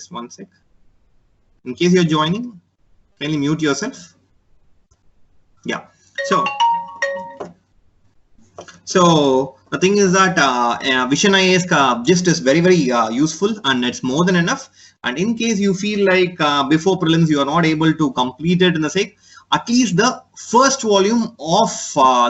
Just one sec. In case you're joining, kindly mute yourself. Yeah. So the thing is that Vision IAS gist is very, very useful, and it's more than enough. And in case you feel like before prelims you are not able to complete it in the sake, at least the first volume of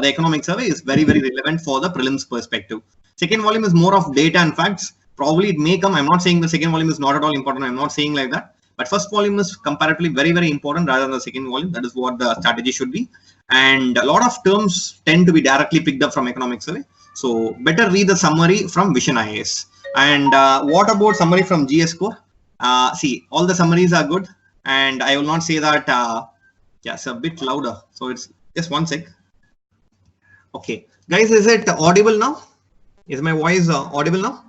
the economic survey is very, very relevant for the prelims perspective. Second volume is more of data and facts. Probably it may come. I'm not saying the second volume is not at all important. I'm not saying like that. But first volume is comparatively very, very important rather than the second volume. That is what the strategy should be. And a lot of terms tend to be directly picked up from economic survey. So better read the summary from Vision IAS. And what about summary from GS Core? See, all the summaries are good. And I will not say that, yeah, it's a bit louder. So it's just one sec. Okay, guys, is it audible now? Is my voice audible now?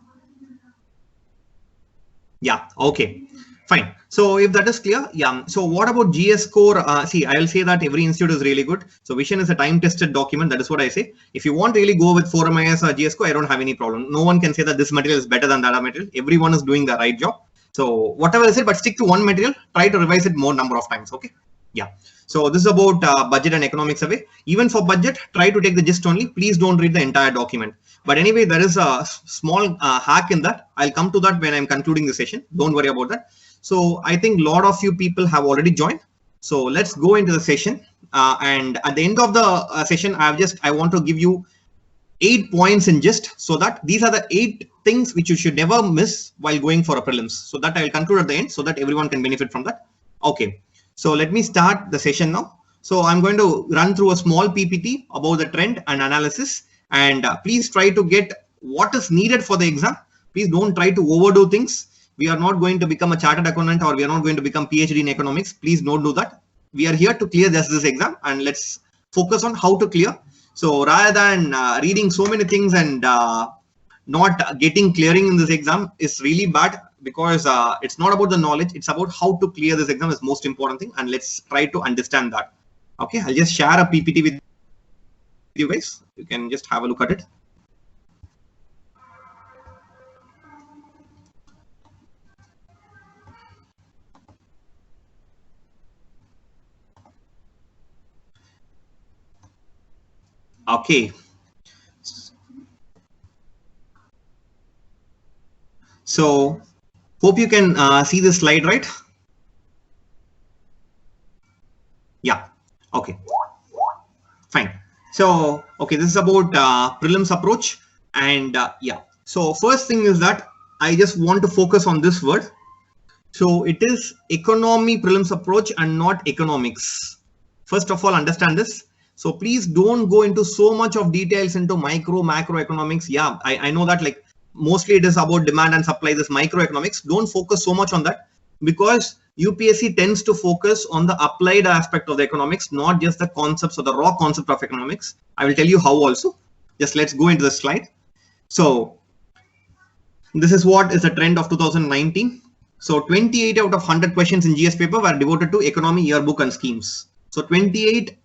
Yeah, okay. Fine. So if that is clear, yeah. So what about GS Core? See, I will say that every institute is really good. So Vision is a time-tested document. That is what I say. If you want to really go with Forum IAS or GS Core, I don't have any problem. No one can say that this material is better than that material. Everyone is doing the right job. So whatever is it, but stick to one material. Try to revise it more number of times. Okay. Yeah. So this is about budget and economic survey. Even for budget, try to take the gist only. Please don't read the entire document. But anyway, there is a small hack in that. I'll come to that when I'm concluding the session. Don't worry about that. So I think a lot of you people have already joined. So let's go into the session. And at the end of the session, I want to give you 8 points in gist, so that these are the 8 things which you should never miss while going for a prelims. So that I'll conclude at the end so that everyone can benefit from that. Okay. So let me start the session now. So I'm going to run through a small PPT about the trend and analysis. And please try to get what is needed for the exam. Please don't try to overdo things. We are not going to become a chartered accountant, or we are not going to become PhD in economics. Please don't do that. We are here to clear just this exam, and let's focus on how to clear. So rather than reading so many things and not getting clearing in this exam is really bad, because it's not about the knowledge. It's about how to clear this exam is most important thing. And let's try to understand that. Okay, I'll just share a PPT with you guys. You can just have a look at it. Okay. So hope you can see this slide, right? Yeah. Okay. Fine. So, okay, this is about prelims approach. And yeah. So first thing is that I just want to focus on this word. So it is economy prelims approach and not economics. First of all, understand this. So please don't go into so much of details into macroeconomics. Yeah, I know that like mostly it is about demand and supply, this microeconomics. Don't focus so much on that, because UPSC tends to focus on the applied aspect of the economics, not just the concepts or the raw concept of economics. I will tell you how also. Just let's go into the slide. So this is what is the trend of 2019. So 28 out of 100 questions in GS paper were devoted to economy, yearbook and schemes. So 28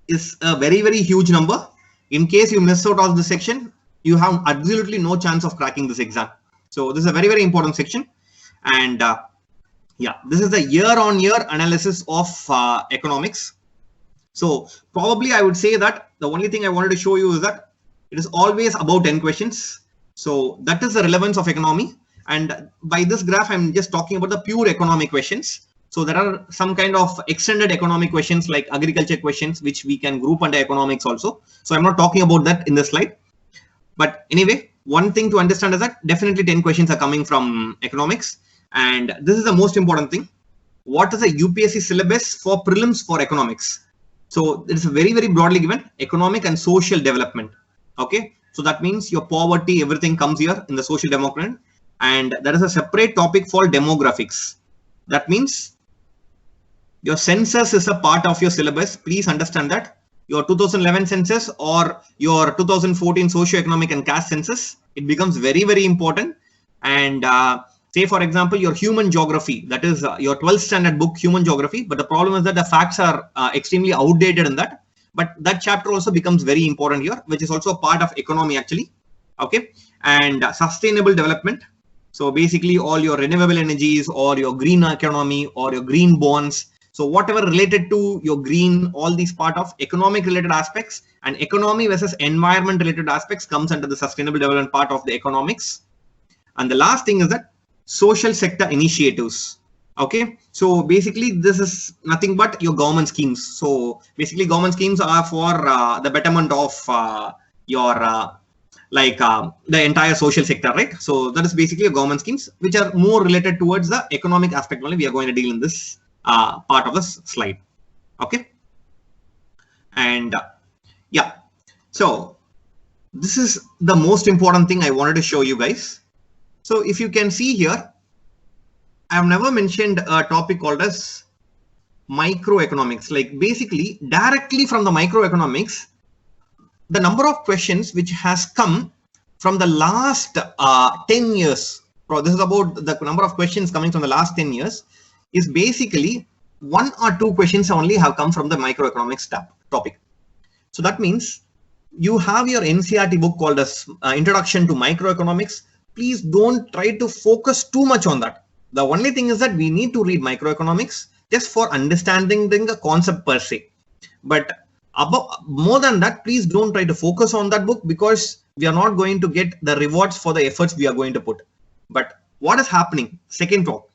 is a very, very huge number. In case you miss out of the section, you have absolutely no chance of cracking this exam. So this is a very, very important section. And yeah, this is the year-on-year analysis of economics. So probably I would say that the only thing I wanted to show you is that it is always about 10 questions. So that is the relevance of economy. And by this graph, I'm just talking about the pure economic questions. So there are some kind of extended economic questions like agriculture questions, which we can group under economics also. So I'm not talking about that in this slide. But anyway, one thing to understand is that definitely 10 questions are coming from economics. And this is the most important thing. What is the UPSC syllabus for prelims for economics? So it's very, very broadly given: economic and social development. Okay. So that means your poverty, everything comes here in the social development. And there is a separate topic for demographics. That means your census is a part of your syllabus. Please understand that. Your 2011 census or your 2014 socio-economic and caste census, it becomes very, very important. And say, for example, your human geography, that is your 12th standard book, human geography. But the problem is that the facts are extremely outdated in that. But that chapter also becomes very important here, which is also a part of economy actually. Okay. And sustainable development. So basically all your renewable energies or your green economy or your green bonds. So whatever related to your green, all these part of economic related aspects, and economy versus environment related aspects comes under the sustainable development part of the economics. And the last thing is that social sector initiatives. Okay, so basically this is nothing but your government schemes. So basically government schemes are for the betterment of your the entire social sector, right? So that is basically government schemes which are more related towards the economic aspect only. We are going to deal in this part of this slide. Okay, and yeah, so this is the most important thing I wanted to show you guys. So if you can see here, I have never mentioned a topic called as microeconomics. Like basically directly from the microeconomics, the number of questions which has come from the last 10 years. This is about the number of questions coming from the last 10 years is basically 1 or 2 questions only have come from the microeconomics topic. So that means you have your NCERT book called as Introduction to Microeconomics. Please don't try to focus too much on that. The only thing is that we need to read microeconomics just for understanding the concept per se. But more than that, please don't try to focus on that book, because we are not going to get the rewards for the efforts we are going to put. But what is happening? Second talk,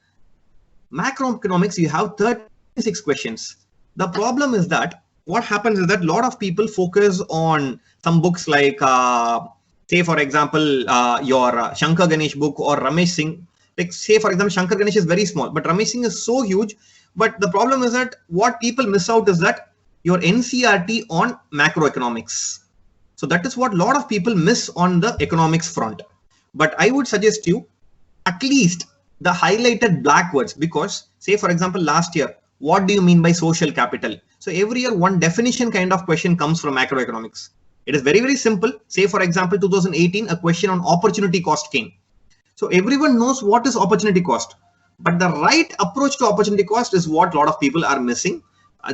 macroeconomics, you have 36 questions. The problem is that what happens is that a lot of people focus on some books like, say for example, your Shankar Ganesh book or Ramesh Singh. Like say for example, Shankar Ganesh is very small, but Ramesh Singh is so huge. But the problem is that what people miss out is that your NCERT on macroeconomics. So that is what a lot of people miss on the economics front. But I would suggest you at least the highlighted black words, because say for example, last year, what do you mean by social capital? So every year one definition kind of question comes from macroeconomics. It is very, very simple. Say for example, 2018, a question on opportunity cost came. So everyone knows what is opportunity cost, but the right approach to opportunity cost is what a lot of people are missing.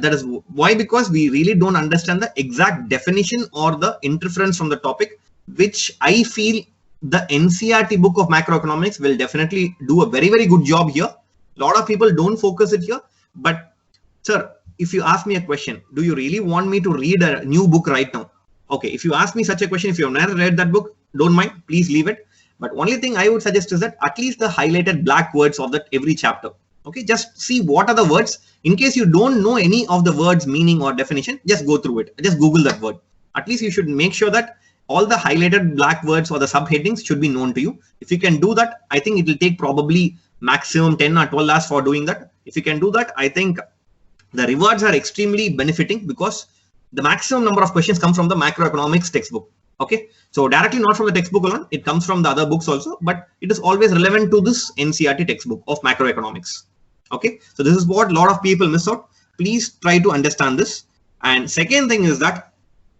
That is why, because we really don't understand the exact definition or the interference from the topic, which I feel the NCERT book of macroeconomics will definitely do a very, very good job here. A lot of people don't focus it here. But sir, if you ask me a question, do you really want me to read a new book right now? Okay, if you ask me such a question, if you have never read that book, don't mind, please leave it. But only thing I would suggest is that at least the highlighted black words of that every chapter. Okay, just see what are the words. In case you don't know any of the words meaning or definition, just go through it. Just Google that word. At least you should make sure that all the highlighted black words or the subheadings should be known to you. If you can do that, I think it will take probably maximum 10 or 12 hours for doing that. If you can do that, I think the rewards are extremely benefiting, because the maximum number of questions come from the macroeconomics textbook. Okay, so directly not from the textbook alone, it comes from the other books also, but it is always relevant to this NCERT textbook of macroeconomics. Okay, so this is what a lot of people miss out. Please try to understand this. And second thing is that,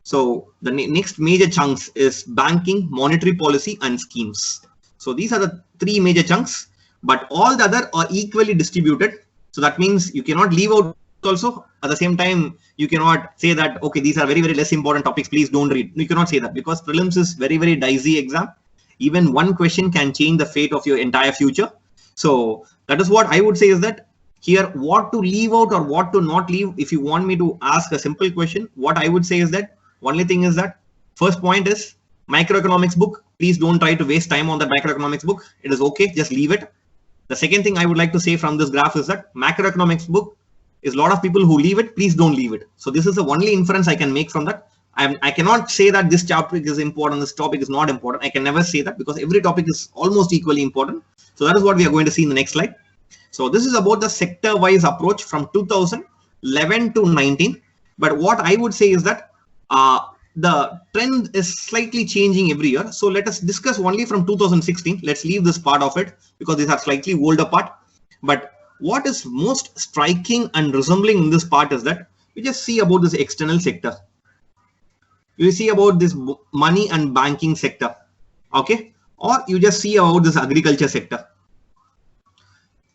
so the next major chunks is banking, monetary policy, and schemes. So these are the 3 major chunks, but all the other are equally distributed. So that means you cannot leave out also. At the same time, you cannot say that, okay, these are very, very less important topics, please don't read. You cannot say that, because prelims is very, very dicey exam. Even one question can change the fate of your entire future. So that is what I would say is that here, what to leave out or what to not leave. If you want me to ask a simple question, what I would say is that only thing is that first point is microeconomics book. Please don't try to waste time on that microeconomics book. It is okay, just leave it. The second thing I would like to say from this graph is that macroeconomics book is a lot of people who leave it. Please don't leave it. So this is the only inference I can make from that. I cannot say that this topic is important, this topic is not important. I can never say that, because every topic is almost equally important. So that is what we are going to see in the next slide. So this is about the sector-wise approach from 2011 to 19. But what I would say is that the trend is slightly changing every year. So let us discuss only from 2016. Let's leave this part of it, because these are slightly older part. But what is most striking and resembling in this part is that we just see about this external sector. You see about this money and banking sector, okay? Or you just see about this agriculture sector.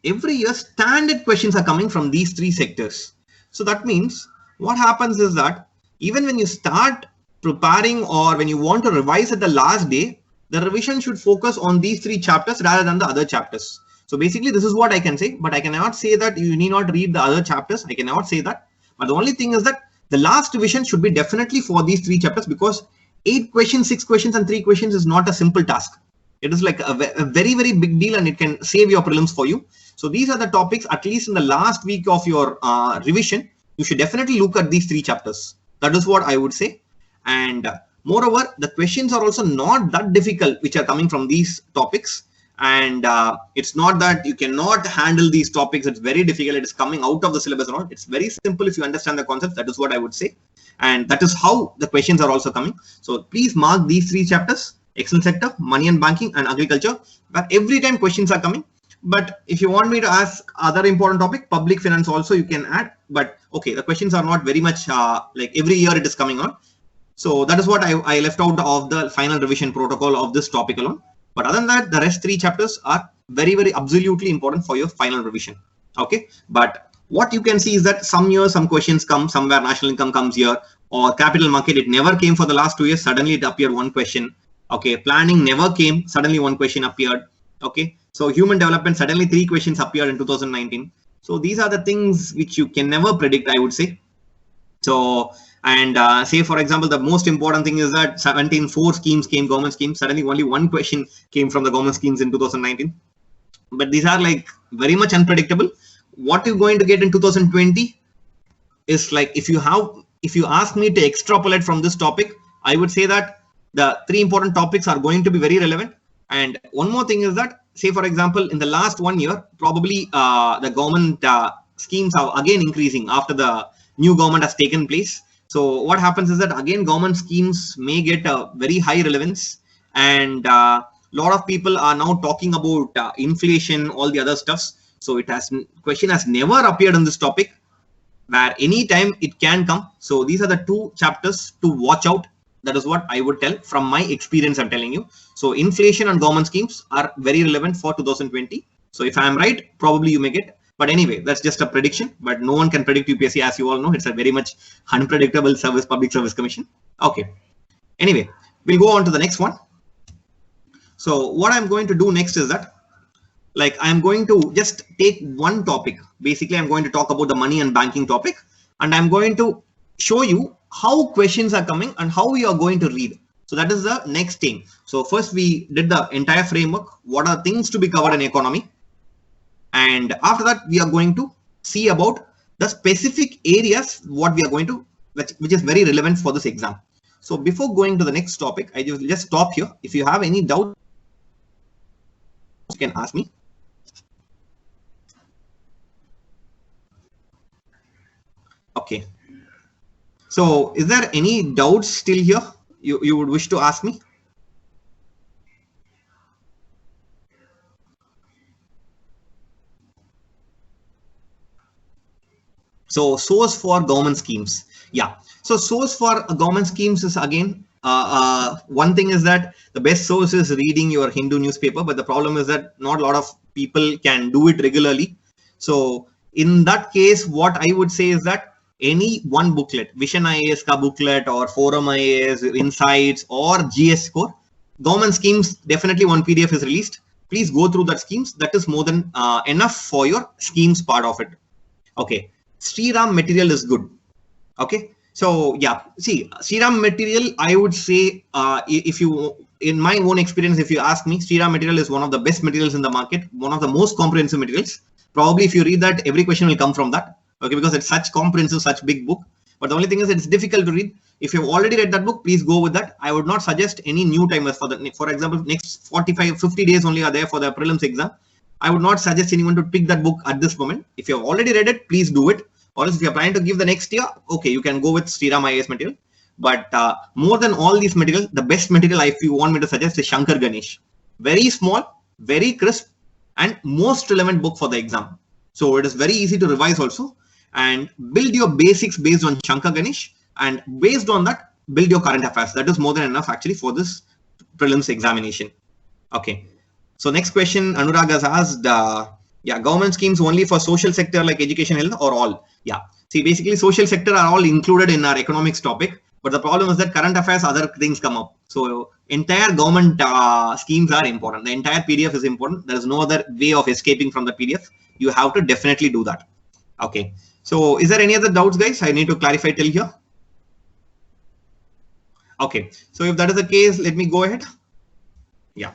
Every year, standard questions are coming from these 3 sectors. So that means what happens is that even when you start preparing or when you want to revise at the last day, the revision should focus on these 3 chapters rather than the other chapters. So basically this is what I can say, but I cannot say that you need not read the other chapters. I cannot say that. But the only thing is that the last revision should be definitely for these 3 chapters, because 8 questions, 6 questions and 3 questions is not a simple task. It is like a very, very big deal, and it can save your prelims for you. So these are the topics, at least in the last week of your revision, you should definitely look at these 3 chapters. That is what I would say. And moreover, the questions are also not that difficult, which are coming from these topics. And it's not that you cannot handle these topics. It's very difficult. It is coming out of the syllabus or not. It's very simple if you understand the concepts. That is what I would say. And that is how the questions are also coming. So please mark these 3 chapters: external sector, money and banking, and agriculture, where every time questions are coming. But if you want me to ask other important topic, public finance also you can add. But okay, the questions are not very much like every year it is coming on. So that is what I left out of the final revision protocol of this topic alone. But other than that, the rest 3 chapters are very, very absolutely important for your final revision. Okay. But what you can see is that some years, some questions come, somewhere national income comes here, or capital market, it never came for the last 2 years. Suddenly it appeared 1 question. Okay. Planning never came. Suddenly 1 question appeared. Okay. So human development, suddenly 3 questions appeared in 2019. So these are the things which you can never predict, I would say. So, and say, for example, the most important thing is that 4 schemes came, government schemes. Suddenly only 1 question came from the government schemes in 2019. But these are like very much unpredictable. What you're going to get in 2020 is like, if you ask me to extrapolate from this topic, I would say that the 3 important topics are going to be very relevant. And one more thing is that, say, for example, in the last 1 year, probably the government schemes are again increasing after the new government has taken place. So what happens is that again government schemes may get a very high relevance, and a lot of people are now talking about inflation, all the other stuffs. So question has never appeared on this topic, where anytime it can come. So these are the 2 chapters to watch out. That is what I would tell from my experience. I'm telling you. So inflation and government schemes are very relevant for 2020. So if I'm right, probably you may get. But anyway, that's just a prediction. But no one can predict UPSC, as you all know. It's a very much unpredictable service, public service commission. Okay. Anyway, we'll go on to the next one. So what I'm going to do next is that, like, I'm going to just take one topic. Basically, I'm going to talk about the money and banking topic, and I'm going to show you how questions are coming and how we are going to read. So that is the next thing. So first we did the entire framework. What are things to be covered in economy? And after that, we are going to see about the specific areas, what we are going to, which is very relevant for this exam. So before going to the next topic, I just stop here. If you have any doubt, you can ask me. Okay. So is there any doubts still here you would wish to ask me? So source for government schemes. Yeah. So source for government schemes is again, one thing is that the best source is reading your Hindu newspaper, but the problem is that not a lot of people can do it regularly. So in that case, what I would say is that any one booklet, Vision IAS ka booklet or Forum IAS, Insights or GS Score, government schemes, definitely one PDF is released. Please go through that schemes. That is more than enough for your schemes part of it. Okay. Sriram material is good. Okay. So yeah, see, Sriram material, I would say, if you, in my own experience, if you ask me, Sriram material is one of the best materials in the market, one of the most comprehensive materials. Probably if you read that, every question will come from that. Okay, because it's such comprehensive, such big book. But the only thing is it's difficult to read. If you've already read that book, please go with that. I would not suggest any new timers for that. For example, next 45, 50 days only are there for the prelims exam. I would not suggest anyone to pick that book at this moment. If you've already read it, please do it. Or else if you're planning to give the next year, okay, you can go with Sriram IAS material. But more than all these materials, the best material, if you want me to suggest, is Shankar Ganesh. Very small, very crisp, and most relevant book for the exam. So it is very easy to revise also. And build your basics based on Shankar Ganesh, and based on that, build your current affairs. That is more than enough actually for this prelims examination. Okay. So next question, Anurag has asked, yeah, government schemes only for social sector like education, health, or all? Yeah. See, basically social sector are all included in our economics topic, but the problem is that current affairs, other things come up. So Entire government schemes are important. The entire PDF is important. There is no other way of escaping from the PDF. You have to definitely do that. Okay. So is there any other doubts, guys? I need to clarify till here. Okay. So if that is the case, let me go ahead. Yeah.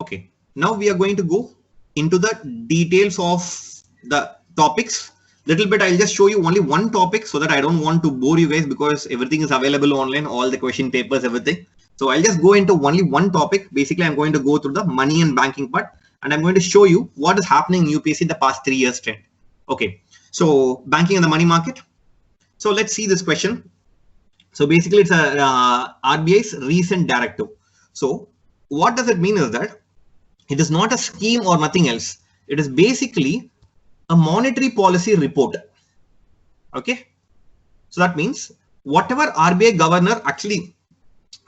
Okay. Now we are going to go into the details of the topics. Little bit, I'll just show you only one topic so that I don't want to bore you guys, because everything is available online, all the question papers, everything. So I'll just go into only one topic. Basically, I'm going to go through the money and banking part, and I'm going to show you what is happening in UPSC in the past 3 years trend. Okay. So banking and the money market. So let's see this question. So basically, it's a RBI's recent directive. So what does it mean is that it is not a scheme or nothing else. It is basically a monetary policy report. Okay. So that means whatever RBI governor, actually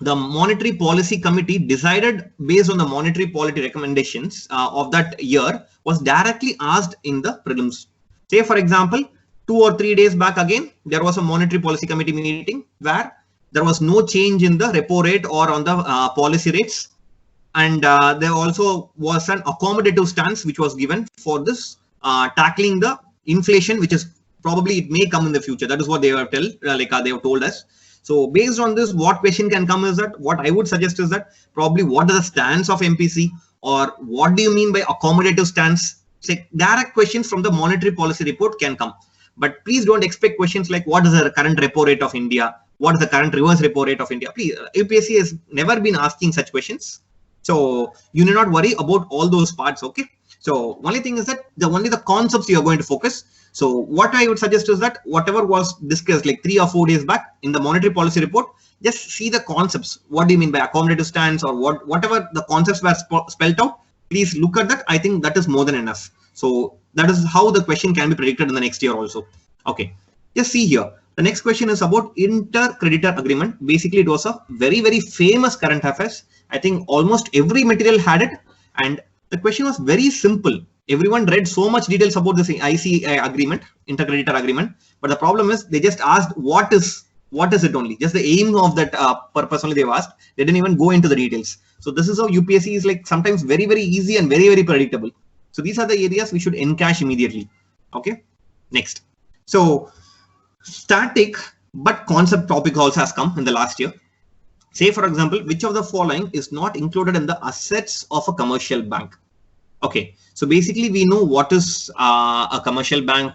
the monetary policy committee decided based on the monetary policy recommendations of that year was directly asked in the prelims. Say for example, 2 or 3 days back again, there was a monetary policy committee meeting where there was no change in the repo rate or on the policy rates. And there also was an accommodative stance which was given for this tackling the inflation, which is probably it may come in the future. That is what they have they have told us. So based on this, what question can come is that what I would suggest is that probably what is the stance of MPC, or what do you mean by accommodative stance? Say direct questions from the monetary policy report can come, but please don't expect questions like what is the current repo rate of India, what is the current reverse repo rate of India. Please, UPSC has never been asking such questions. So you need not worry about all those parts. Okay. So only thing is that only the concepts you are going to focus. So what I would suggest is that whatever was discussed like 3 or 4 days back in the monetary policy report, just see the concepts. What do you mean by accommodative stance, or whatever the concepts were spelled out, please look at that. I think that is more than enough. So that is how the question can be predicted in the next year also. Okay. Just see here. The next question is about inter-creditor agreement. Basically, it was a very, very famous current affairs. I think almost every material had it. And the question was very simple. Everyone read so much details about this ICA agreement, inter-creditor agreement. But the problem is they just asked what is it only. Just the aim of that purpose only they've asked. They didn't even go into the details. So this is how UPSC is like sometimes very, very easy and very, very predictable. So these are the areas we should encash immediately. Okay. Next. So static but concept topic also has come in the last year. Say for example, which of the following is not included in the assets of a commercial bank? Okay, so basically we know what is a commercial bank.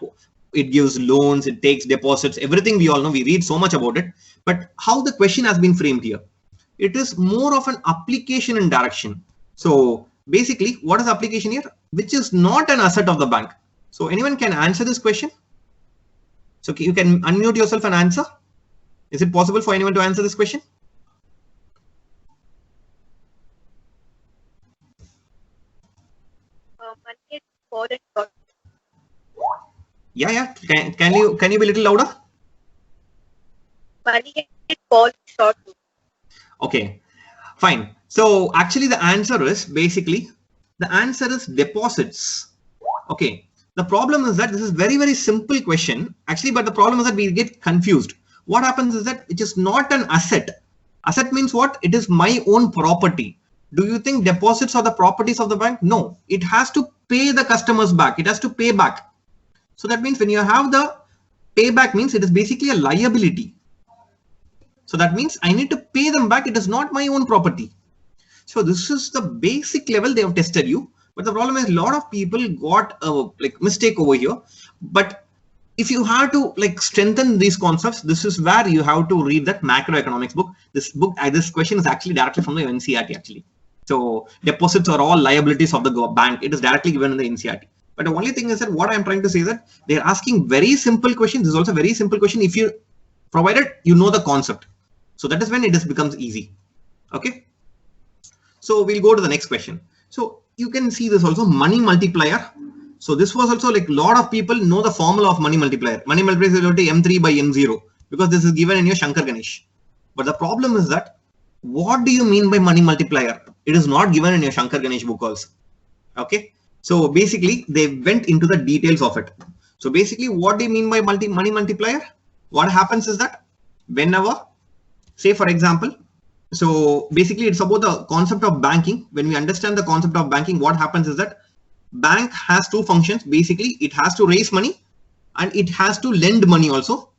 It gives loans, it takes deposits, everything we all know. We read so much about it. But how the question has been framed here? It is more of an application and direction. So basically, what is the application here? Which is not an asset of the bank. So anyone can answer this question? So you can unmute yourself and answer. Is it possible for anyone to answer this question? Yeah. Can you be a little louder? Money is called short. Okay, fine. So actually the answer is deposits. Okay. The problem is that this is very, very simple question actually, but the problem is that we get confused. What happens is that it is not an asset. Asset means what? It is my own property. Do you think deposits are the properties of the bank? No, it has to pay the customers back. It has to pay back. So that means when you have the payback means it is basically a liability. So that means I need to pay them back. It is not my own property. So this is the basic level they have tested you. But the problem is a lot of people got a mistake over here. But if you have to strengthen these concepts, this is where you have to read that macroeconomics book. This question is actually directly from the NCERT actually. So deposits are all liabilities of the bank. It is directly given in the NCERT. But the only thing is that what I'm trying to say is that they're asking very simple questions. This is also a very simple question if you provided you know the concept. So that is when it just becomes easy. Okay. So we'll go to the next question. So you can see this also money multiplier. So this was also a lot of people know the formula of money multiplier. Money multiplier is equal to M3 by M0 because this is given in your Shankar Ganesh. But the problem is that what do you mean by money multiplier? it is not given in your Shankar Ganesh book also. Okay, so basically they went into the details of it. So basically, what do you mean by money multiplier? What happens is that whenever, say for example, so basically it's about the concept of banking. When we understand the concept of banking, what happens is that bank has two functions. Basically, it has to raise money and it has to lend money also.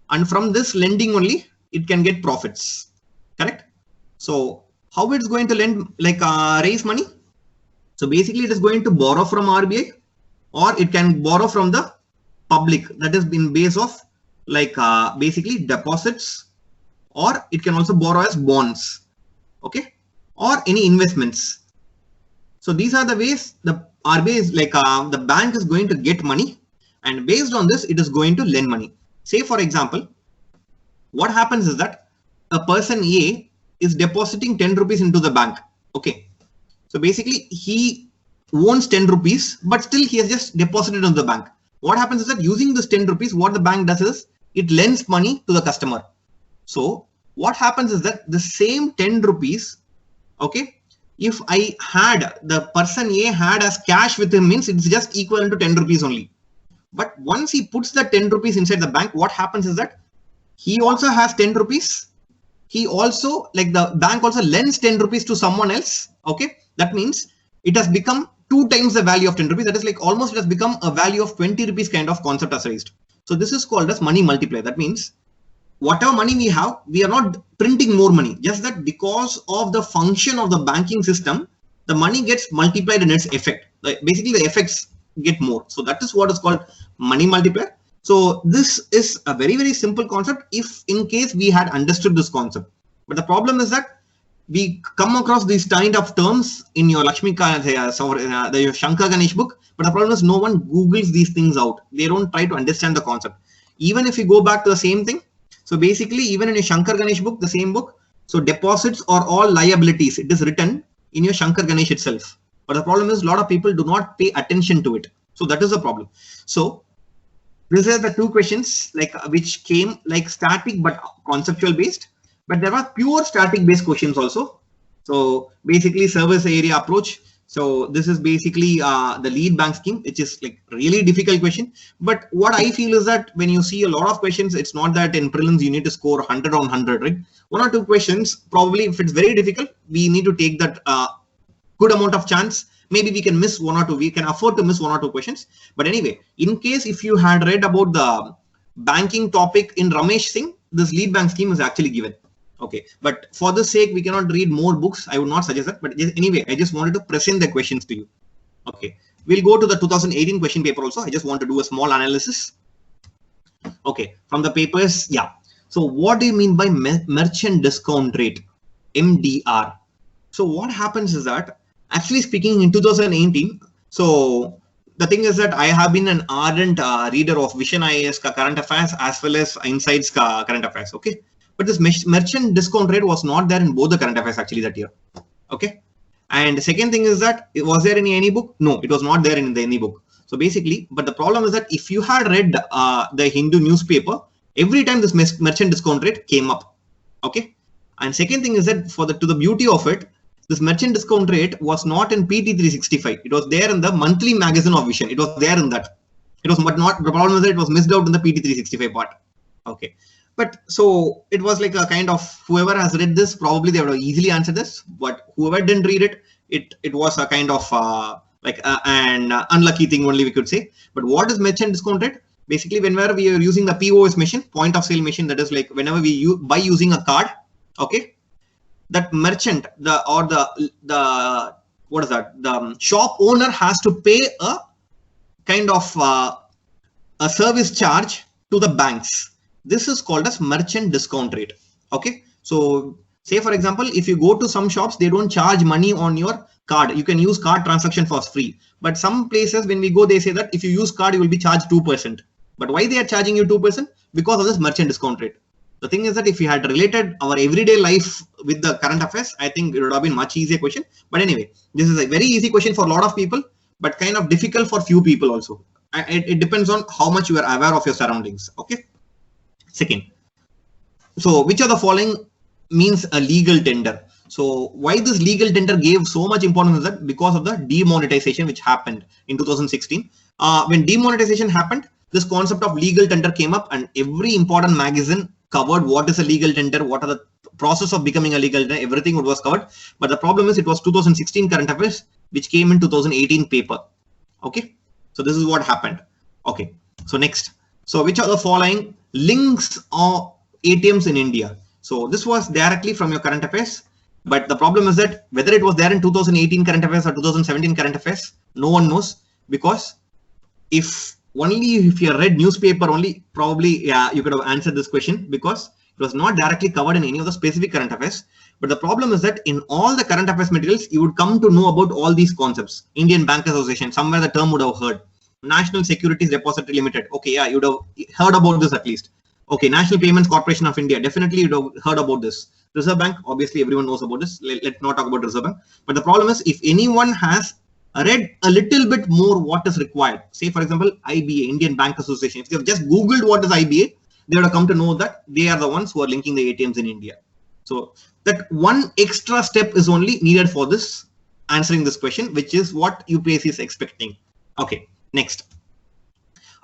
And from this lending only, it can get profits. Correct? So how it's going to lend, like raise money? So basically, it is going to borrow from RBI, or it can borrow from the public. That is in base of like basically deposits, or it can also borrow as bonds. Okay, or any investments. So these are the ways the RBI is like the bank is going to get money, and based on this, it is going to lend money. Say for example, what happens is that a person A is depositing 10 rupees into the bank. Okay, so basically he owns 10 rupees, but still he has just deposited into the bank. What happens is that using this 10 rupees, what the bank does is it lends money to the customer. So what happens is that the same 10 rupees, okay, if I had the person A had as cash with him, means it's just equivalent to 10 rupees only. But once he puts the 10 rupees inside the bank, what happens is that he also has 10 rupees. He also, like the bank also lends 10 rupees to someone else. Okay, that means it has become 2 times the value of 10 rupees. That is like almost it has become a value of 20 rupees kind of concept as raised. So this is called as money multiplier. That means whatever money we have, we are not printing more money. Just that because of the function of the banking system, the money gets multiplied in its effect. Like basically the effects get more. So that is what is called money multiplier. So this is a very, very simple concept if in case we had understood this concept. But the problem is that we come across these kind of terms in your the Shankar Ganesh book, but the problem is no one Googles these things out. They don't try to understand the concept. Even if you go back to the same thing, so basically even in your Shankar Ganesh book, the same book, so deposits are all liabilities. It is written in your Shankar Ganesh itself. But the problem is a lot of people do not pay attention to it. So that is the problem. So these are the 2 questions like which came like static but conceptual based. But there are pure static based questions also. So basically service area approach. So this is basically the lead bank scheme, which is like really difficult question. But what I feel is that when you see a lot of questions, it's not that in prelims you need to score 100 on 100, right? 1 or 2 questions, probably if it's very difficult, we need to take that good amount of chance. Maybe we can miss 1 or 2. We can afford to miss 1 or 2 questions. But anyway, in case if you had read about the banking topic in Ramesh Singh, this lead bank scheme is actually given. Okay, but for the sake, we cannot read more books. I would not suggest that. But anyway, I just wanted to present the questions to you. Okay, we'll go to the 2018 question paper also. I just want to do a small analysis. Okay, from the papers, yeah. So what do you mean by merchant discount rate, MDR? So what happens is that actually speaking in 2018, so the thing is that I have been an ardent reader of Vision IAS current affairs as well as Insights current affairs. Okay. But this merchant discount rate was not there in both the current affairs actually that year. Okay. And the second thing is that was there in any book? No, it was not there in any book. So basically, but the problem is that if you had read the Hindu newspaper, every time this merchant discount rate came up. Okay. And second thing is that to the beauty of it, this merchant discount rate was not in PT 365. It was there in the monthly magazine of Vision. It was there in that. It was but not the problem is that it was missed out in the PT 365 part. Okay. But so it was like a kind of whoever has read this, probably they would have easily answered this. But whoever didn't read it, it was a kind of like an unlucky thing only we could say. But what is merchant discount rate? Basically, whenever we are using the POS machine, point of sale machine, that is like whenever we buy using a card, okay, that merchant, the what is that? The shop owner has to pay a kind of a service charge to the banks. This is called as merchant discount rate. Okay, so say for example, if you go to some shops, they don't charge money on your card. You can use card transaction for free. But some places when we go, they say that if you use card, you will be charged 2%. But why they are charging you 2%? Because of this merchant discount rate. The thing is that if we had related our everyday life with the current affairs, I think it would have been much easier question. But anyway, this is a very easy question for a lot of people, but kind of difficult for few people also. It depends on how much you are aware of your surroundings. Okay. Second, so which of the following means a legal tender? So why this legal tender gave so much importance is that because of the demonetization which happened in 2016. When demonetization happened, this concept of legal tender came up, and every important magazine covered what is a legal tender, what are the process of becoming a legal tender, everything was covered. But the problem is it was 2016 current affairs which came in 2018 paper. Okay, so this is what happened. Okay, so next. So which are the following links or ATMs in India? So this was directly from your current affairs. But the problem is that whether it was there in 2018 current affairs or 2017 current affairs, no one knows, because if you read newspaper only, probably you could have answered this question, because it was not directly covered in any of the specific current affairs. But the problem is that in all the current affairs materials, you would come to know about all these concepts. Indian Bank Association, somewhere the term would have heard. National Securities Depository Limited. Okay, yeah, you'd have heard about this at least. Okay, National Payments Corporation of India. Definitely you'd have heard about this. Reserve Bank, obviously everyone knows about this. Let's not talk about Reserve Bank. But the problem is, if anyone has read a little bit more what is required, say for example, IBA, Indian Bank Association, if they've just Googled what is IBA, they would have come to know that they are the ones who are linking the ATMs in India. So that one extra step is only needed for this answering this question, which is what UPSC is expecting. Okay, next.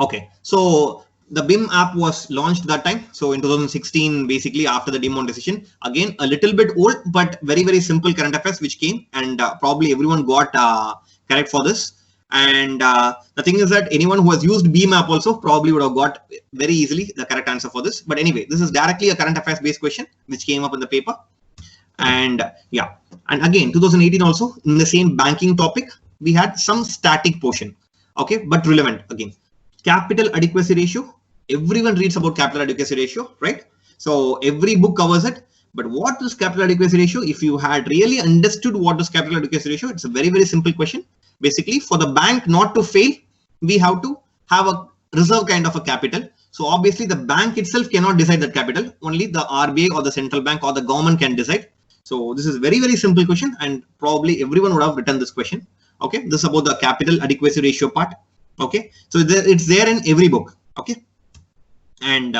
Okay, so the BIM app was launched that time. So in 2016, basically after the demonetization, again, a little bit old, but very, very simple current affairs which came, and probably everyone got correct for this. And the thing is that anyone who has used BIM app also probably would have got very easily the correct answer for this. But anyway, this is directly a current affairs based question which came up in the paper. And yeah, and again, 2018 also in the same banking topic, we had some static portion. Okay, but relevant again. Capital adequacy ratio. Everyone reads about capital adequacy ratio, right? So every book covers it. But what is capital adequacy ratio? If you had really understood what is capital adequacy ratio, it's a very, very simple question. Basically, for the bank not to fail, we have to have a reserve kind of a capital. So obviously the bank itself cannot decide that capital. Only the RBI or the central bank or the government can decide. So this is very, very simple question, and probably everyone would have written this question. Okay, this is about the capital adequacy ratio part. Okay, so it's there in every book. Okay, and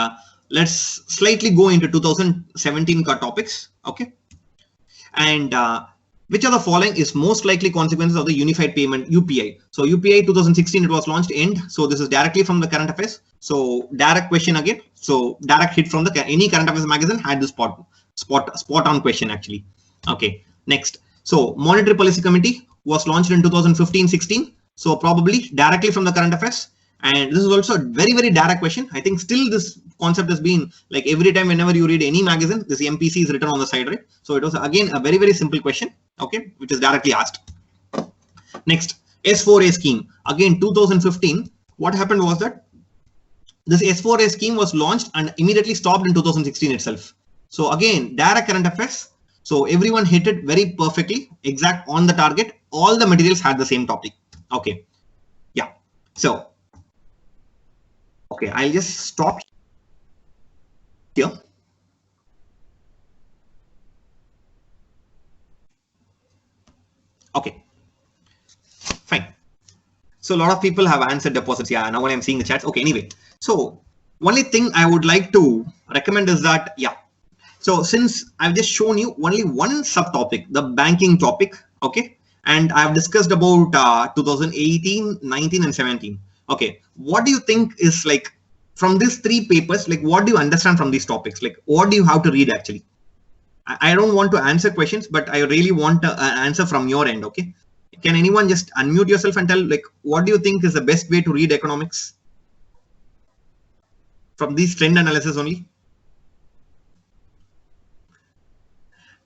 let's slightly go into 2017 topics. Okay, and which of the following is most likely consequences of the unified payment UPI? So UPI 2016 it was launched end. So this is directly from the current affairs. So direct question again. So direct hit from the any current affairs magazine had this spot on question actually. Okay, next. So monetary policy committee was launched in 2015-16. So probably directly from the current affairs. And this is also a very, very direct question. I think still this concept has been like every time whenever you read any magazine, this MPC is written on the side, right? So it was again a very, very simple question, okay, which is directly asked. Next, S4A scheme. Again, 2015, what happened was that this S4A scheme was launched and immediately stopped in 2016 itself. So again, direct current affairs. So everyone hit it very perfectly, exact on the target. All the materials had the same topic. Okay, yeah. So, okay, I'll just stop here. Okay, fine. So a lot of people have answered deposits. Yeah, now when I'm seeing the chats. Okay, anyway. So only thing I would like to recommend is that, yeah. So since I've just shown you only one subtopic, the banking topic, okay, and I've discussed about 2018, 19, and 17. Okay, what do you think is like from these three papers? Like, what do you understand from these topics? Like, what do you have to read actually? I don't want to answer questions, but I really want an answer from your end. Okay, can anyone just unmute yourself and tell like what do you think is the best way to read economics from these trend analysis only?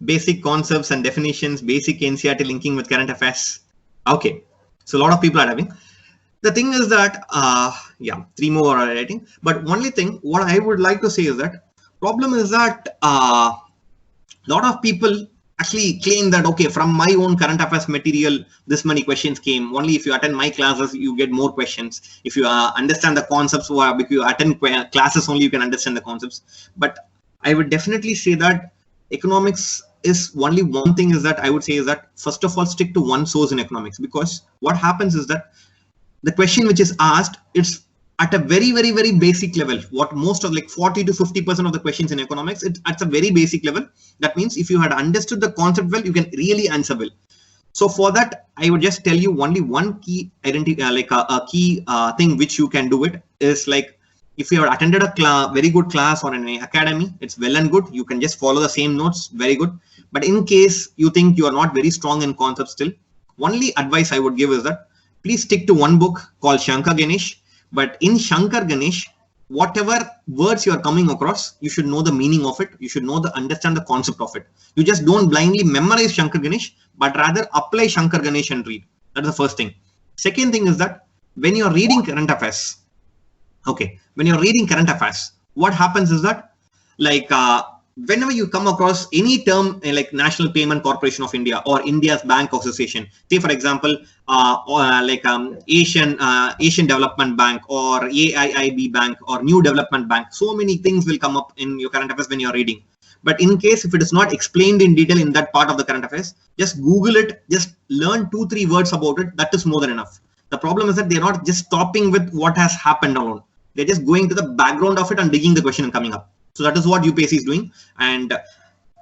Basic concepts and definitions, basic NCERT linking with current affairs. Okay, so a lot of people are having. The thing is that, yeah, three more are writing. But only thing, what I would like to say is that problem is that a lot of people actually claim that, okay, from my own current affairs material, this many questions came. Only if you attend my classes, you get more questions. If you understand the concepts, or if you attend classes only, you can understand the concepts. But I would definitely say that economics is only one thing is that I would say is that first of all stick to one source in economics, because what happens is that the question which is asked, it's at a very, very, very basic level, what most of like 40 to 50% of the questions in economics, it's at a very basic level. That means if you had understood the concept well, you can really answer well. So for that, I would just tell you only one key identity, like a key thing which you can do it is like, if you have attended a very good class or an academy, it's well and good. You can just follow the same notes, very good. But in case you think you are not very strong in concepts still, only advice I would give is that please stick to one book called Shankar Ganesh. But in Shankar Ganesh, whatever words you are coming across, you should know the meaning of it. You should understand the concept of it. You just don't blindly memorize Shankar Ganesh, but rather apply Shankar Ganesh and read. That's the first thing. Second thing is that when you're reading current affairs, okay, when you're reading current affairs, what happens is that like whenever you come across any term like National Payment Corporation of India or India's Bank Association, say for example, Asian Development Bank or AIIB Bank or New Development Bank, so many things will come up in your current affairs when you're reading. But in case if it is not explained in detail in that part of the current affairs, just Google it, just learn 2-3 words about it. That is more than enough. The problem is that they're not just stopping with what has happened alone. They're just going to the background of it and digging the question and coming up. So that is what UPSC is doing. And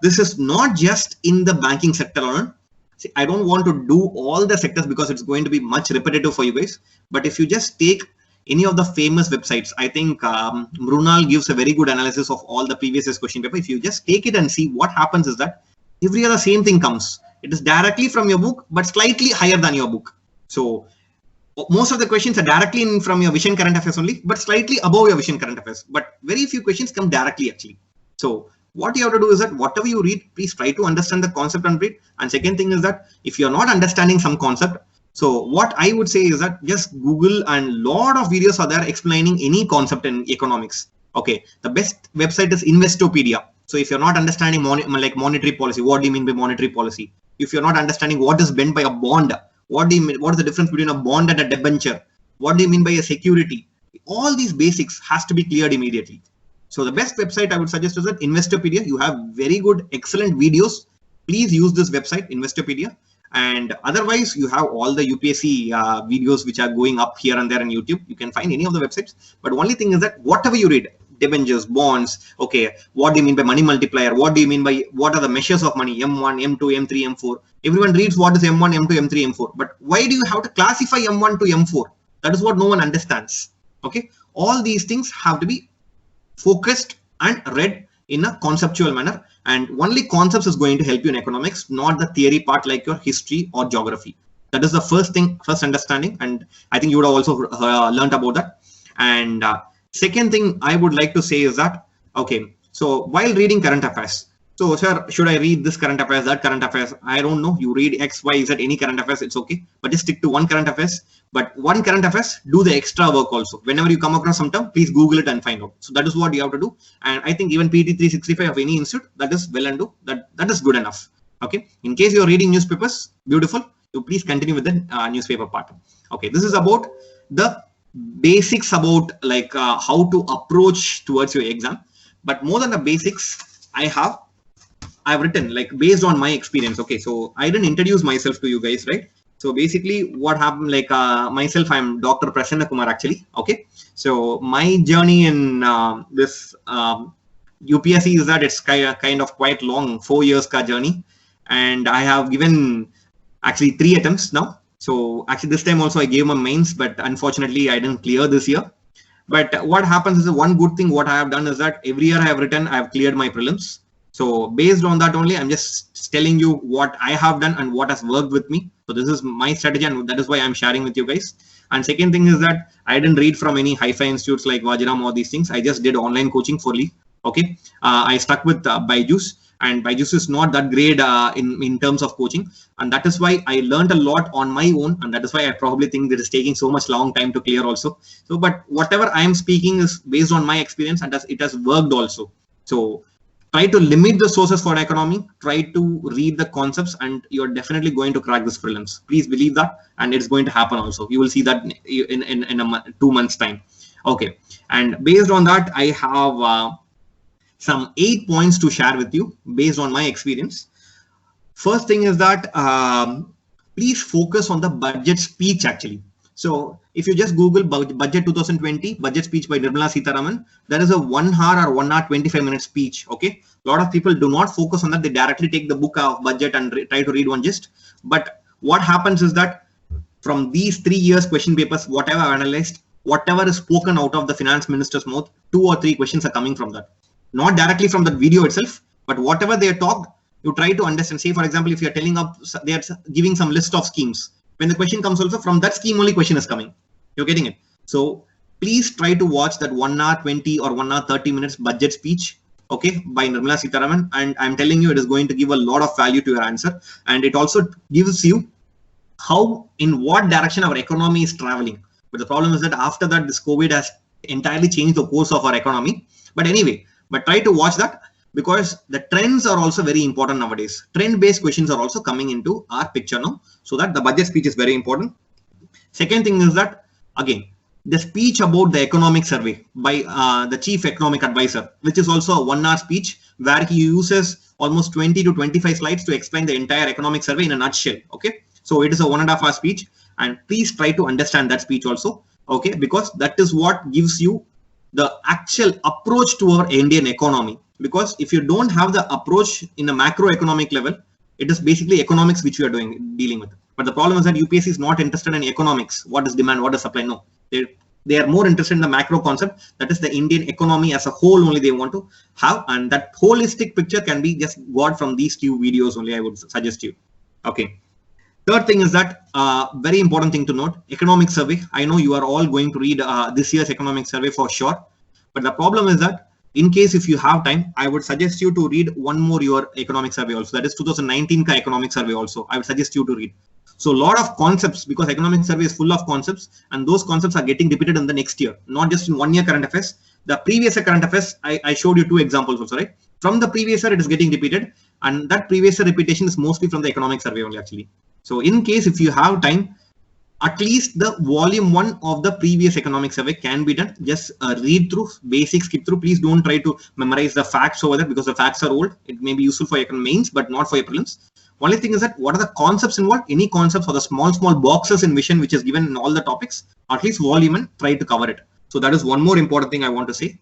this is not just in the banking sector alone. See, I don't want to do all the sectors because it's going to be much repetitive for you guys. But if you just take any of the famous websites, I think Mrunal gives a very good analysis of all the previous year's question paper. If you just take it and see, what happens is that every year the same thing comes. It is directly from your book, but slightly higher than your book. So most of the questions are directly from your Vision Current Affairs only, but slightly above your Vision Current Affairs. But very few questions come directly actually. So what you have to do is that whatever you read, please try to understand the concept and read. And second thing is that if you're not understanding some concept, so what I would say is that just Google, and lot of videos are there explaining any concept in economics. Okay, the best website is Investopedia. So if you're not understanding monetary policy, what do you mean by monetary policy? If you're not understanding what is meant by a bond, what do you mean? What is the difference between a bond and a debenture? What do you mean by a security? All these basics has to be cleared immediately. So the best website I would suggest is that Investopedia. You have very good, excellent videos. Please use this website, Investopedia. And otherwise, you have all the UPSC videos which are going up here and there on YouTube. You can find any of the websites. But only thing is that whatever you read, debentures, bonds, okay, what do you mean by money multiplier? What do you mean by, what are the measures of money? M1, M2, M3, M4. Everyone reads what is M1, M2, M3, M4. But why do you have to classify M1 to M4? That is what no one understands. Okay, all these things have to be focused and read in a conceptual manner. And only concepts is going to help you in economics, not the theory part like your history or geography. That is the first thing, first understanding. And I think you would have also learned about that. And second thing I would like to say is that, okay, so while reading current affairs, so sir, should I read this current affairs, that current affairs? I don't know. You read X, Y, Z, any current affairs, it's okay. But just stick to one current affairs. But one current affairs, do the extra work also. Whenever you come across some term, please Google it and find out. So that is what you have to do. And I think even PT 365 of any institute, that is well and do. That is good enough. Okay. In case you're reading newspapers, beautiful. You please continue with the newspaper part. Okay. This is about the basics about like how to approach towards your exam. But more than the basics, I've written like based on my experience. Okay, so I didn't introduce myself to you guys, right? So basically what happened, like myself, I'm Dr. Prasanna Kumar actually. Okay, so my journey in this UPSC is that it's kind of quite long, 4 years ka journey, and I have given actually 3 attempts now. So actually this time also I gave my mains, but unfortunately I didn't clear this year. But what happens is one good thing what I have done is that every year I have written, I have cleared my prelims. So based on that only, I'm just telling you what I have done and what has worked with me. So this is my strategy, and that is why I'm sharing with you guys. And second thing is that I didn't read from any hi-fi institutes like Vajiram or these things. I just did online coaching fully. Okay, I stuck with Byju's, and Byju's is not that great in terms of coaching, and that is why I learned a lot on my own, and that is why I probably think that it's taking so much long time to clear also. So, but whatever I am speaking is based on my experience, and it has worked also. So try to limit the sources for economy, try to read the concepts, and you're definitely going to crack this prelims. Please believe that, and it's going to happen also. You will see that in 2 months time. Okay, and based on that, I have some 8 points to share with you based on my experience. First thing is that please focus on the budget speech actually. So if you just Google budget 2020 budget speech by Nirmala Sitharaman, there is a 1 hour or 1 hour 25-minute speech. Okay, a lot of people do not focus on that. They directly take the book of budget and try to read one gist. But what happens is that from these 3 years question papers, whatever I've analyzed, whatever is spoken out of the finance minister's mouth, 2 or 3 questions are coming from that. Not directly from that video itself, but whatever they talked, you try to understand. Say, for example, if you're telling up, they are giving some list of schemes. When the question comes also from that scheme, only question is coming. You're getting it. So please try to watch that 1 hour 20 or 1 hour 30 minutes budget speech, okay, by Nirmala Sitharaman. And I'm telling you, it is going to give a lot of value to your answer. And it also gives you how, in what direction our economy is traveling. But the problem is that after that, this COVID has entirely changed the course of our economy. But anyway, but try to watch that, because the trends are also very important nowadays. Trend-based questions are also coming into our picture now, so that the budget speech is very important. Second thing is that, again, the speech about the economic survey by the chief economic advisor, which is also a 1 hour speech where he uses almost 20 to 25 slides to explain the entire economic survey in a nutshell. Okay, so it is a 1.5 hour speech, and please try to understand that speech also. Okay, because that is what gives you the actual approach to our Indian economy. Because if you don't have the approach in a macroeconomic level, it is basically economics which we are dealing with. But the problem is that UPSC is not interested in economics. What is demand? What is supply? No, they are more interested in the macro concept. That is the Indian economy as a whole only they want to have. And that holistic picture can be just got from these 2 videos only, I would suggest you. Okay. Third thing is that very important thing to note, economic survey. I know you are all going to read this year's economic survey for sure. But the problem is that in case if you have time, I would suggest you to read one more your economic survey also. That is 2019 economic survey also. I would suggest you to read. So a lot of concepts, because economic survey is full of concepts, and those concepts are getting repeated in the next year, not just in 1 year current affairs. The previous year current affairs, I showed you 2 examples also, right? From the previous year, it is getting repeated, and that previous year repetition is mostly from the economic survey only actually. So in case if you have time, at least the volume 1 of the previous economic survey can be done. Just read through, basic skip through. Please don't try to memorize the facts over there, because the facts are old. It may be useful for your mains, but not for your prelims. Only thing is that what are the concepts involved? Any concepts or the small boxes in vision which is given in all the topics, at least volume and try to cover it. So that is one more important thing I want to say.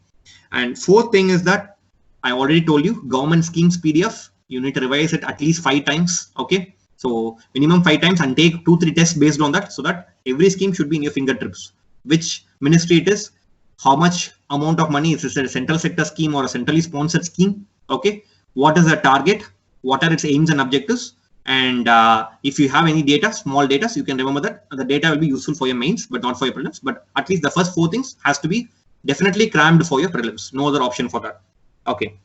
And fourth thing is that I already told you, government schemes PDF, you need to revise it at least 5 times. Okay. So minimum 5 times, and take 2-3 tests based on that, so that every scheme should be in your fingertips. Which ministry it is, how much amount of money, is it a central sector scheme or a centrally sponsored scheme? Okay, what is the target? What are its aims and objectives? And if you have any data, small data, so you can remember that the data will be useful for your mains, but not for your prelims. But at least the first 4 things has to be definitely crammed for your prelims. No other option for that. Okay.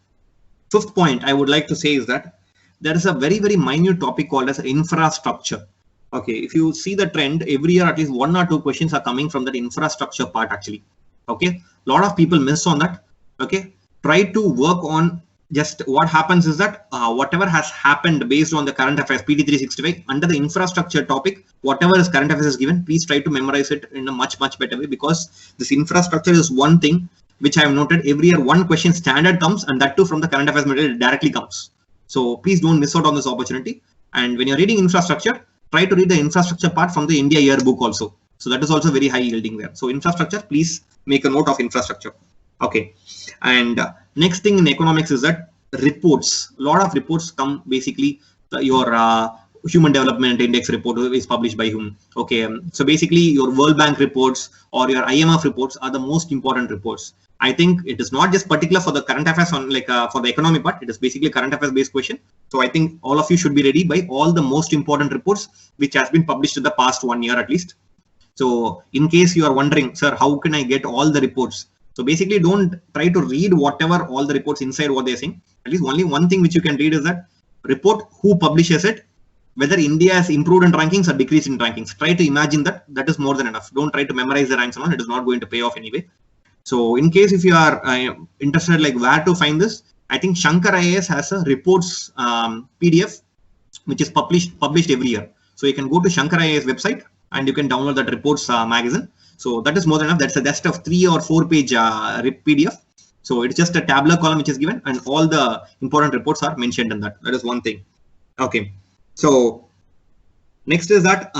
Fifth point I would like to say is that there is a very, very minute topic called as infrastructure. Okay, if you see the trend, every year at least 1 or 2 questions are coming from that infrastructure part actually. Okay, a lot of people miss on that. Okay, try to work on just what happens is that whatever has happened based on the current affairs, PD 365, under the infrastructure topic, whatever is current affairs is given, please try to memorize it in a much better way, because this infrastructure is one thing which I have noted every year 1 question standard comes, and that too from the current affairs material directly comes. So please don't miss out on this opportunity. And when you're reading infrastructure, try to read the infrastructure part from the India yearbook also. So that is also very high yielding there. So infrastructure, please make a note of infrastructure. Okay. And next thing in economics is that reports. A lot of reports come basically your Human Development Index report is published by whom? Okay. So basically your World Bank reports or your IMF reports are the most important reports. I think it is not just particular for the current affairs on for the economy part. It is basically current affairs based question. So I think all of you should be ready by all the most important reports which has been published in the past 1 year at least. So in case you are wondering, sir, how can I get all the reports? So basically don't try to read whatever all the reports inside what they're saying. At least only one thing which you can read is that report, who publishes it, whether India has improved in rankings or decreased in rankings. Try to imagine that. That is more than enough. Don't try to memorize the ranks alone. It is not going to pay off anyway. So in case if you are interested like where to find this, I think Shankar IAS has a reports PDF which is published every year. So you can go to Shankar IAS website and you can download that reports magazine. So that is more than enough. That's a just a 3 or 4 page PDF. So it's just a tabular column which is given and all the important reports are mentioned in that. That is one thing. Okay. So next is that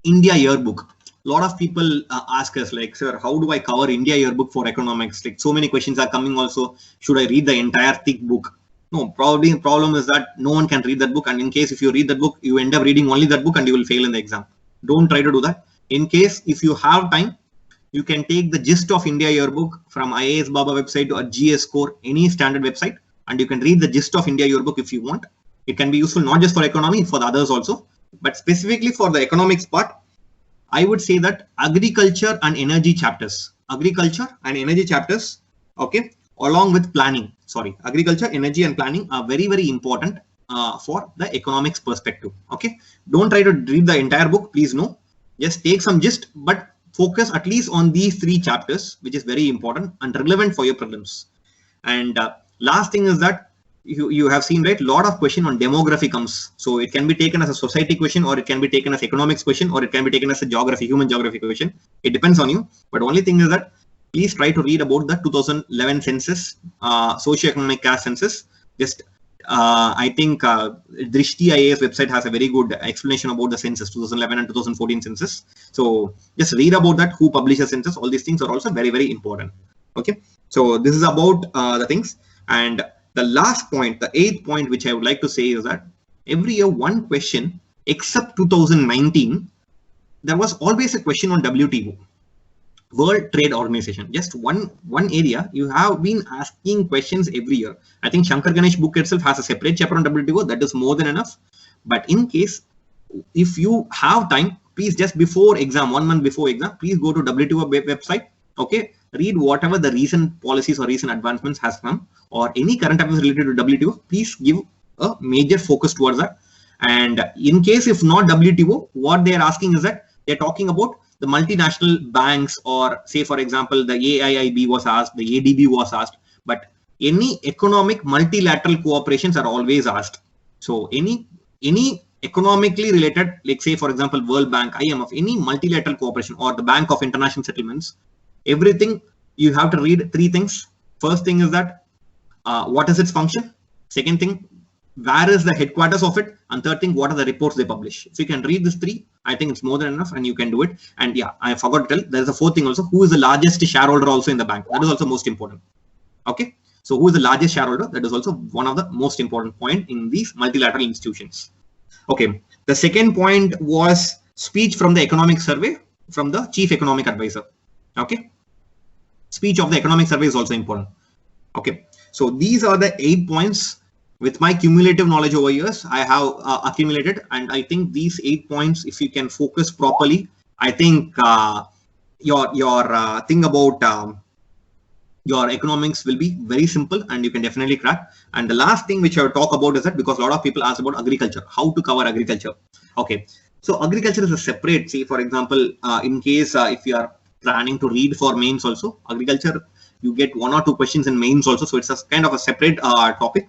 India yearbook. lot of people ask us like, sir, how do I cover India yearbook for economics? Like so many questions are coming also. Should I read the entire thick book? No, probably the problem is that no one can read that book. And in case if you read that book, you end up reading only that book and you will fail in the exam. Don't try to do that. In case if you have time, you can take the gist of India yearbook from IAS Baba website or GS Score, any standard website, and you can read the gist of India yearbook if you want. It can be useful not just for economy, for the others also, but specifically for the economics part. I would say that agriculture and energy chapters, okay, along with planning. Sorry, agriculture, energy, and planning are very, very important for the economics perspective. Okay, don't try to read the entire book. Please no, just take some gist, but focus at least on these 3 chapters, which is very important and relevant for your prelims. And last thing is that you have seen, right, lot of question on demography comes. So it can be taken as a society question, or it can be taken as economics question, or it can be taken as a geography, human geography question. It depends on you. But only thing is that please try to read about the 2011 census, socioeconomic caste census. Just I think Drishti IAS website has a very good explanation about the census, 2011 and 2014 census. So just read about that, who publishes census. All these things are also very, very important. Okay, so this is about the things. And the last point, the 8th point, which I would like to say is that every year one question, except 2019, there was always a question on WTO, World Trade Organization. Just one area you have been asking questions every year. I think Shankar Ganesh book itself has a separate chapter on WTO. That is more than enough. But in case if you have time, please just before exam, 1 month before exam, please go to WTO website. Okay, read whatever the recent policies or recent advancements has come, or any current affairs related to WTO. Please give a major focus towards that. And in case if not WTO, what they are asking is that they're talking about the multinational banks, or say for example the AIIB was asked, the ADB was asked, but any economic multilateral cooperations are always asked. So any economically related, like say for example World Bank, IMF, any multilateral cooperation, or the Bank of International Settlements, everything you have to read 3 things. First thing is that what is its function? Second thing, where is the headquarters of it? And third thing, what are the reports they publish? So you can read these 3. I think it's more than enough, and you can do it. And yeah, I forgot to tell, there is a 4th thing also. Who is the largest shareholder also in the bank? That is also most important. Okay, so who is the largest shareholder? That is also one of the most important point in these multilateral institutions. Okay, the second point was speech from the economic survey from the chief economic advisor. Okay, speech of the economic survey is also important. Okay, so these are the 8 points. With my cumulative knowledge over years, I have accumulated, and I think these 8 points, if you can focus properly, I think your thing about your economics will be very simple, and you can definitely crack. And the last thing which I will talk about is that, because a lot of people ask about agriculture, how to cover agriculture. Okay, so agriculture is a separate, say for example, in case if you are planning to read for mains also, agriculture, you get 1 or 2 questions in mains also. So it's a kind of a separate topic.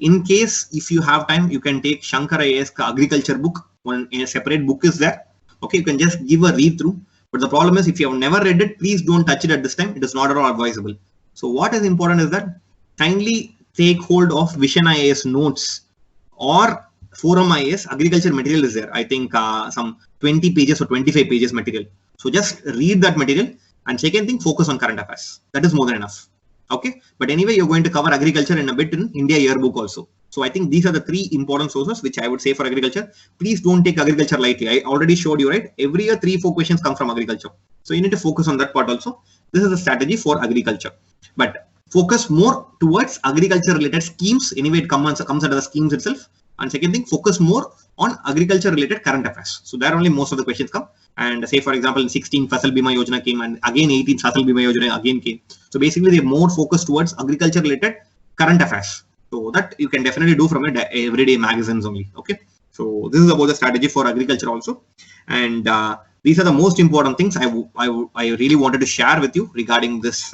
In case if you have time, you can take Shankar IAS agriculture book. One a separate book is there. Okay, you can just give a read through. But the problem is, if you have never read it, please don't touch it at this time. It is not at all advisable. So what is important is that kindly take hold of Vision IAS notes or Forum IAS agriculture material is there. I think some 20 pages or 25 pages material. So just read that material. And second thing, focus on current affairs. That is more than enough. Okay, but anyway, you're going to cover agriculture in a bit in India yearbook also. So I think these are the 3 important sources which I would say for agriculture. Please don't take agriculture lightly. I already showed you, right? Every year 3-4 questions come from agriculture. So you need to focus on that part also. This is the strategy for agriculture. But focus more towards agriculture related schemes. Anyway, it comes under the schemes itself. And second thing, focus more on agriculture related current affairs. So there only most of the questions come. And say for example, in 16 Fasal Bima Yojana came, and again 18 Fasal Bima Yojana again came. So basically they're more focused towards agriculture related current affairs. So that you can definitely do from everyday magazines only. Okay, so this is about the strategy for agriculture also. And these are the most important things I really wanted to share with you regarding this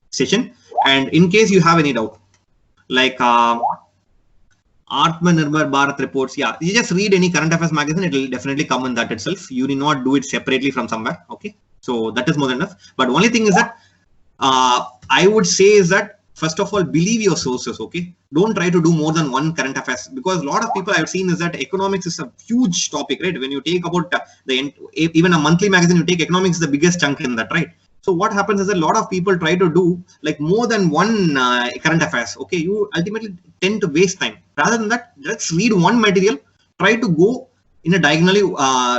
session. And in case you have any doubt, like Atmanirbhar Bharat reports, yeah, you just read any current affairs magazine, it will definitely come in that itself. You need not do it separately from somewhere. Okay, so that is more than enough. But only thing is that I would say is that first of all, believe your sources. Okay, don't try to do more than one current affairs, because a lot of people I've seen is that economics is a huge topic, right? When you take about even a monthly magazine, you take economics is the biggest chunk in that, right? So what happens is a lot of people try to do like more than one current affairs. Okay, you ultimately tend to waste time. Rather than that, let's read one material, try to go in a diagonally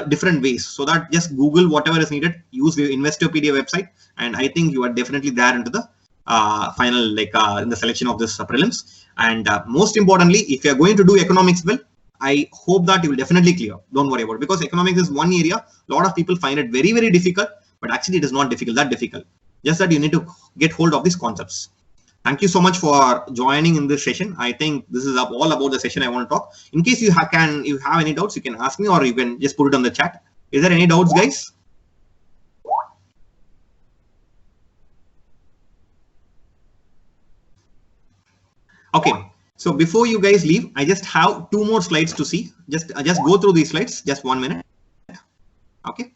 different ways, so that just Google whatever is needed, use the Investopedia website, and I think you are definitely there into the final, in the selection of this prelims. And most importantly, if you are going to do economics well, I hope that you will definitely clear. Don't worry about it, because economics is one area a lot of people find it very, very difficult, but actually it is not that difficult. Just that you need to get hold of these concepts. Thank you so much for joining in this session. I think this is all about the session I want to talk. In case you have any doubts, you can ask me, or you can just put it on the chat. Is there any doubts, guys? Okay, so before you guys leave, I just have 2 more slides to see. Just go through these slides, just 1 minute. Okay.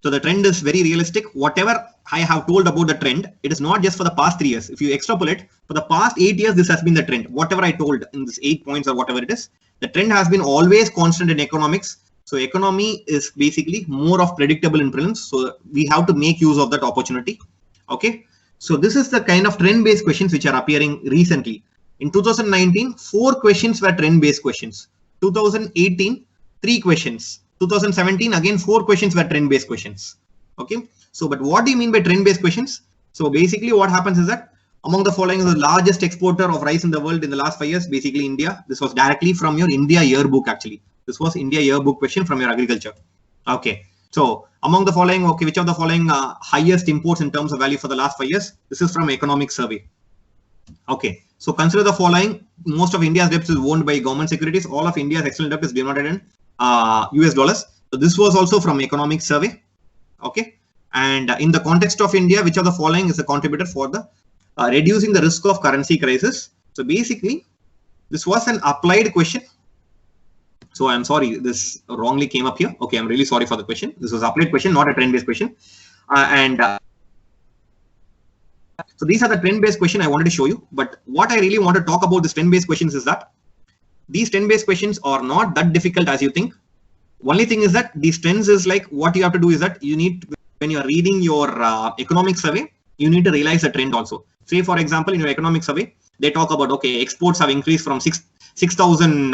So the trend is very realistic. Whatever I have told about the trend, it is not just for the past 3 years. If you extrapolate, for the past 8 years, this has been the trend. Whatever I told in this 8 points or whatever it is, the trend has been always constant in economics. So economy is basically more of predictable in prelims. So we have to make use of that opportunity. Okay. So this is the kind of trend-based questions which are appearing recently. In 2019, 4 questions were trend-based questions. 2018, 3 questions. 2017, again, 4 questions were trend-based questions. Okay. So, but what do you mean by trend-based questions? So basically what happens is that among the following is the largest exporter of rice in the world in the last 5 years, basically India. This was directly from your India yearbook actually. This was India yearbook question from your agriculture. Okay. So among the following, okay, which of the following highest imports in terms of value for the last 5 years? This is from economic survey. Okay. So consider the following. Most of India's debt is owned by government securities. All of India's external debt is denominated in US dollars. So this was also from economic survey. Okay. And in the context of India, which of the following is a contributor for the reducing the risk of currency crisis? So basically, this was an applied question. So I'm sorry, this wrongly came up here. Okay, I'm really sorry for the question. This was applied question, not a trend-based question. So these are the trend-based question I wanted to show you. But what I really want to talk about this trend-based questions is that these trend-based questions are not that difficult as you think. Only thing is that these trends is like what you have to do is that you need, when you're reading your economic survey, you need to realize the trend also. Say, for example, in your economic survey, they talk about, okay, exports have increased from 6,000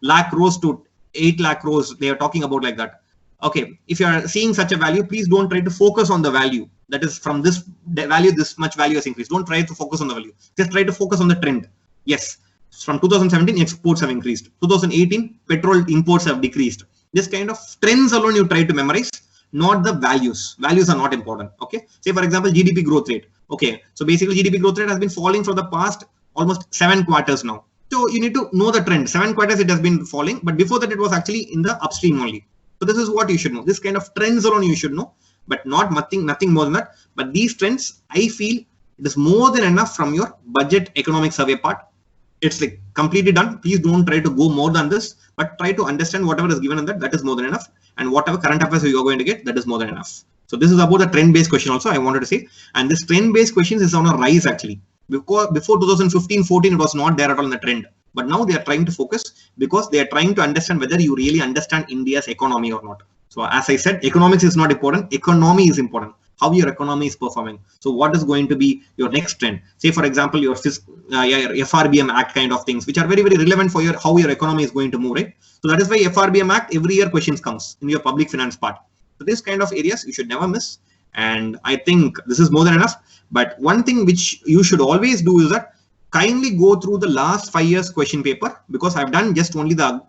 lakh crores to 8 lakh crores. They are talking about like that. Okay, if you are seeing such a value, please don't try to focus on the value. That is from this value, this much value has increased. Don't try to focus on the value. Just try to focus on the trend. Yes, from 2017, exports have increased. 2018, petrol imports have decreased. This kind of trends alone you try to memorize, not the values. Values are not important. Okay. Say, for example, GDP growth rate. Okay. So basically, GDP growth rate has been falling for the past almost 7 quarters now. So you need to know the trend. 7 quarters it has been falling, but before that it was actually in the upstream only. So this is what you should know. This kind of trends alone you should know, but not nothing more than that. But these trends, I feel it is more than enough from your budget economic survey part. It's like completely done. Please don't try to go more than this, but try to understand whatever is given in that is more than enough. And whatever current affairs you are going to get, that is more than enough. So this is about the trend-based question also I wanted to say. And this trend-based questions is on a rise actually. Before 2015-14, it was not there at all in the trend. But now they are trying to focus because they are trying to understand whether you really understand India's economy or not. So as I said, economics is not important. Economy is important. How your economy is performing. So what is going to be your next trend? Say, for example, your FRBM Act kind of things, which are very, very relevant for how your economy is going to move, right? So that is why FRBM Act, every year questions comes in your public finance part. So this kind of areas you should never miss. And I think this is more than enough. But one thing which you should always do is that kindly go through the last 5 years question paper, because I've done just only the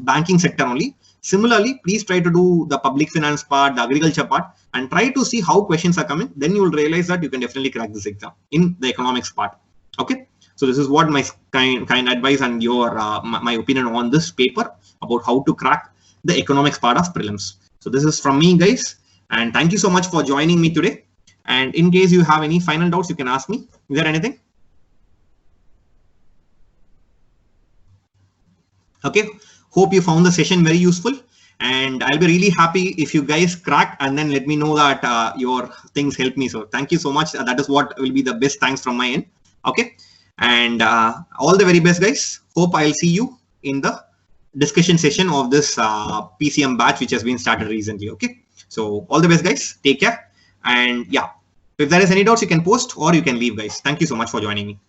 banking sector only. Similarly, please try to do the public finance part, the agriculture part, and try to see how questions are coming. Then you will realize that you can definitely crack this exam in the economics part. Okay. So this is what my kind advice and your my opinion on this paper about how to crack the economics part of prelims. So this is from me, guys. And thank you so much for joining me today. And in case you have any final doubts, you can ask me. Is there anything? Okay. Hope you found the session very useful. and I'll be really happy if you guys crack and then let me know that your things help me. So thank you so much. That is what will be the best thanks from my end. Okay, and all the very best, guys. Hope I'll see you in the discussion session of this PCM batch which has been started recently. Okay, so all the best, guys. Take care, and yeah, if there is any doubts, you can post or you can leave, guys. Thank you so much for joining me.